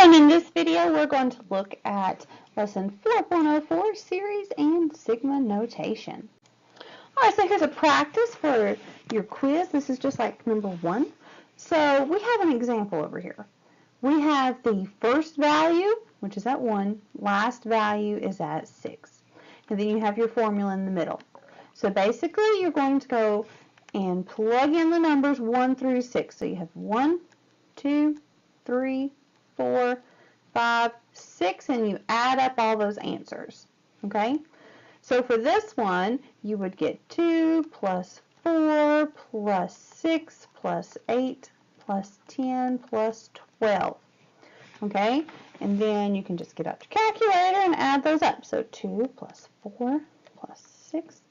And in this video, we're going to look at lesson 4.04, series and sigma notation. All right, so here's a practice for your quiz. This is just like number 1. So we have an example over here. We have the first value, which is at 1, last value is at 6. And then you have your formula in the middle. So basically, you're going to go and plug in the numbers 1 through 6. So you have 1, 2, 3, 4, 5, 6, and you add up all those answers, okay? So for this one, you would get 2 plus 4 plus 6 plus 8 plus 10 plus 12, okay? And then you can just get out your calculator and add those up. So 2 plus 4 plus 6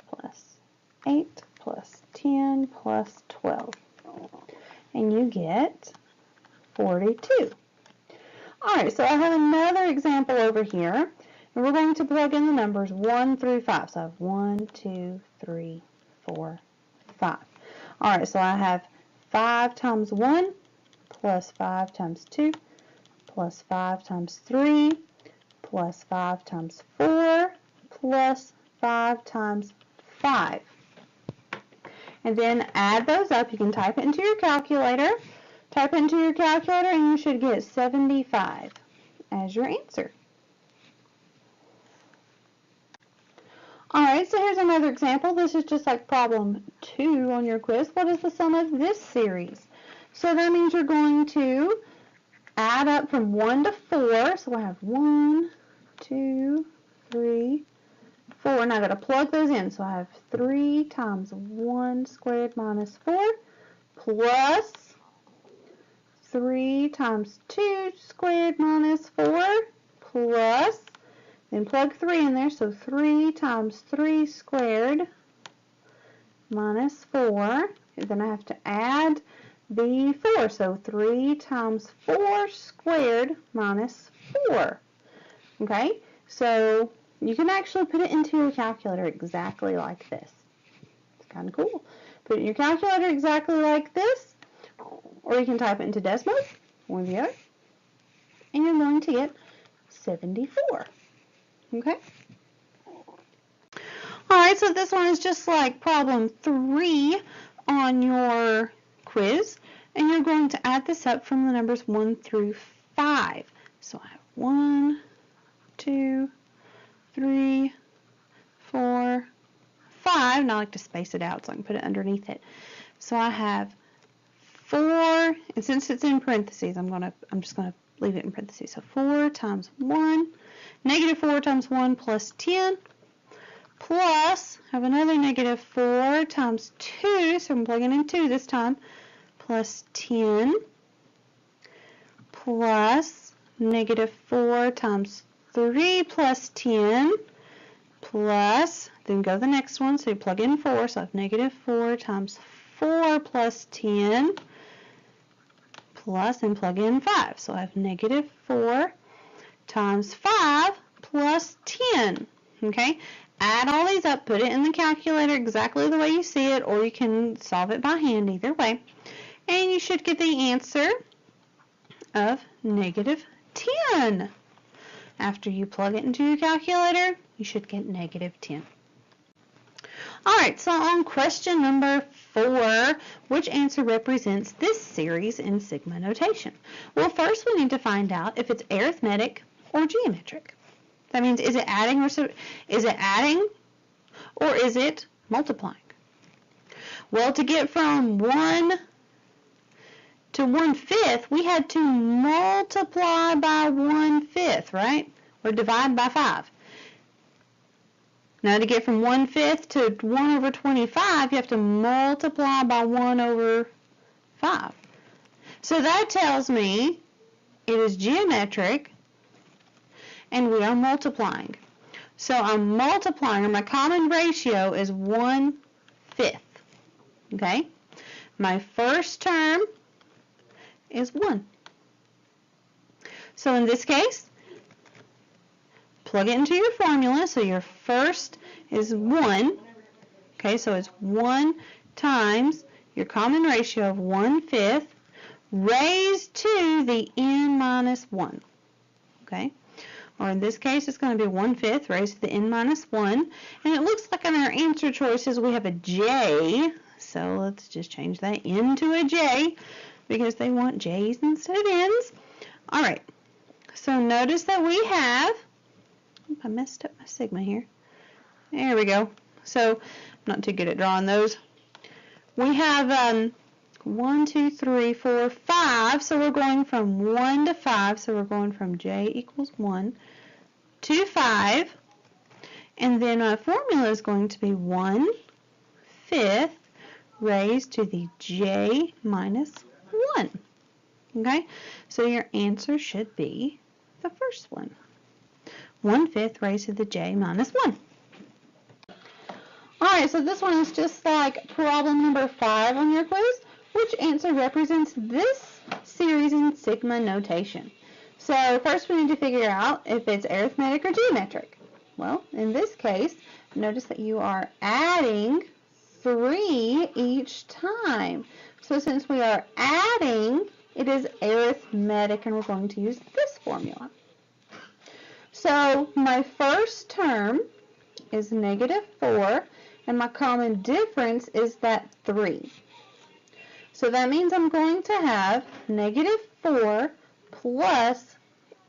plus 8 plus 10 plus 12. And you get 42. All right, so I have another example over here, and we're going to plug in the numbers 1 through 5. So I have 1, 2, 3, 4, 5. All right, so I have 5 times 1 plus 5 times 2 plus 5 times 3 plus 5 times 4 plus 5 times 5. And then add those up. You can type it into your calculator. Type into your calculator and you should get 75 as your answer. Alright, so here's another example. This is just like problem 2 on your quiz. What is the sum of this series? So that means you're going to add up from 1 to 4. So I have 1, 2, 3, 4. And I've got to plug those in. So I have 3 times 1 squared minus 4 plus 3 times 2 squared minus 4 plus, then plug 3 in there, so 3 times 3 squared minus 4. And then I have to add the 4, so 3 times 4 squared minus 4. Okay, so you can actually put it into your calculator exactly like this. It's kind of cool. Put it in your calculator exactly like this. Or you can type it into Desmos, one or the other, and you're going to get 74. Okay? Alright, so this one is just like problem 3 on your quiz, and you're going to add this up from the numbers 1 through 5. So I have 1, 2, 3, 4, 5, and I like to space it out so I can put it underneath it. So I have 4, and since it's in parentheses, I'm just gonna leave it in parentheses. So 4 times 1, negative 4 times 1 plus 10, plus, I have another negative 4 times 2, so I'm plugging in 2 this time, plus 10, plus negative 4 times 3 plus 10, plus, then go to the next one, so you plug in 4, so I have negative 4 times 4 plus 10, plus, and plug in 5. So I have negative 4 times 5 plus 10. Okay? Add all these up, put it in the calculator exactly the way you see it, or you can solve it by hand, either way. And you should get the answer of negative 10. After you plug it into your calculator, you should get negative 10. Alright, so on question number 4, which answer represents this series in sigma notation? Well, first we need to find out if it's arithmetic or geometric. That means is it adding or is it multiplying? Well, to get from 1 to 1/5, we had to multiply by 1/5, right? Or divide by 5. Now to get from 1/5 to 1 over 25, you have to multiply by 1 over 5. So that tells me it is geometric and we are multiplying. So I'm multiplying, and my common ratio is 1/5. Okay? My first term is 1. So in this case, plug it into your formula. So your first is 1. Okay, so it's 1 times your common ratio of 1/5. raised to the n minus 1. Okay? Or in this case, it's going to be 1/5 raised to the n minus 1. And it looks like in our answer choices we have a j. So let's just change that n to a j because they want j's instead of n's. All right. So notice that we have, I messed up my sigma here. There we go. So I'm not too good at drawing those. We have 1, 2, 3, 4, 5. So we're going from 1 to 5. So we're going from j equals 1 to 5. And then my formula is going to be 1/5 raised to the j minus 1. Okay? So your answer should be the first one. 1/5 raised to the j minus 1. Alright, so this one is just like problem number 5 on your quiz. Which answer represents this series in sigma notation? So first we need to figure out if it's arithmetic or geometric. Well, in this case, notice that you are adding 3 each time. So since we are adding, it is arithmetic, and we're going to use this formula. So my first term is -4, and my common difference is that 3. So that means I'm going to have -4 plus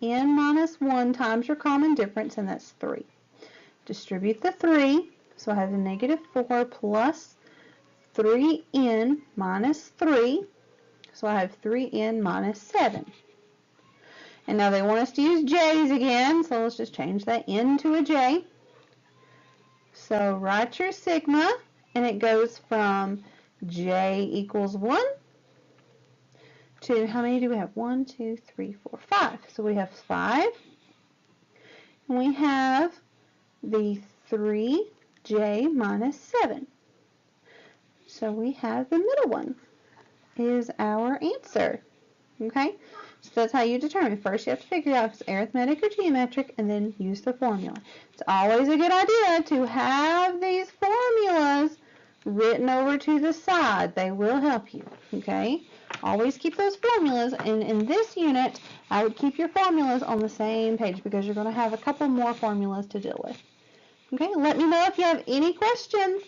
n minus 1 times your common difference, and that's 3. Distribute the 3, so I have a -4 plus 3n minus 3, so I have 3n minus 7. And now they want us to use j's again, so let's just change that n to a j. So write your sigma, and it goes from j equals 1 to, how many do we have? 1, 2, 3, 4, 5. So we have 5. And we have the 3j minus 7. So we have the middle one is our answer. Okay? So that's how you determine. First you have to figure out if it's arithmetic or geometric, and then use the formula. It's always a good idea to have these formulas written over to the side. They will help you. Okay? Always keep those formulas, and in this unit, I would keep your formulas on the same page because you're going to have a couple more formulas to deal with. Okay? Let me know if you have any questions.